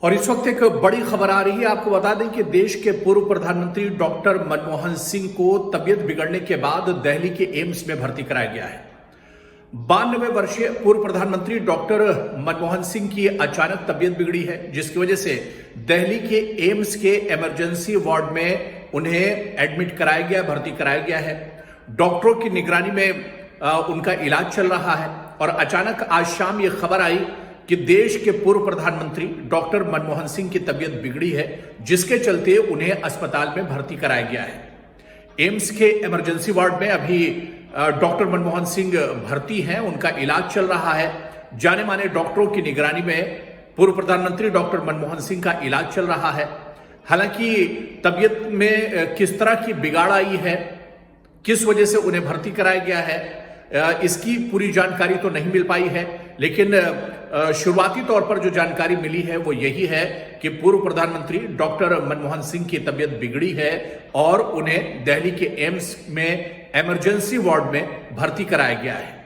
और इस वक्त एक बड़ी खबर आ रही है। आपको बता दें कि देश के पूर्व प्रधानमंत्री डॉक्टर मनमोहन सिंह को तबियत बिगड़ने के बाद दिल्ली के एम्स में भर्ती कराया गया है। 92 वर्षीय पूर्व प्रधानमंत्री डॉक्टर मनमोहन सिंह की अचानक तबियत बिगड़ी है, जिसकी वजह से दिल्ली के एम्स के इमरजेंसी वार्ड में उन्हें एडमिट कराया गया, भर्ती कराया गया है। डॉक्टरों की निगरानी में उनका इलाज चल रहा है और अचानक आज शाम यह खबर आई कि देश के पूर्व प्रधानमंत्री डॉक्टर मनमोहन सिंह की तबियत बिगड़ी है, जिसके चलते उन्हें अस्पताल में भर्ती कराया गया है। एम्स के इमरजेंसी वार्ड में अभी डॉक्टर मनमोहन सिंह भर्ती हैं, उनका इलाज चल रहा है। जाने माने डॉक्टरों की निगरानी में पूर्व प्रधानमंत्री डॉक्टर मनमोहन सिंह का इलाज चल रहा है। हालांकि तबियत में किस तरह की बिगाड़ आई है, किस वजह से उन्हें भर्ती कराया गया है, इसकी पूरी जानकारी तो नहीं मिल पाई है, लेकिन शुरुआती तौर पर जो जानकारी मिली है वो यही है कि पूर्व प्रधानमंत्री डॉक्टर मनमोहन सिंह की तबियत बिगड़ी है और उन्हें दिल्ली के एम्स में इमरजेंसी वार्ड में भर्ती कराया गया है।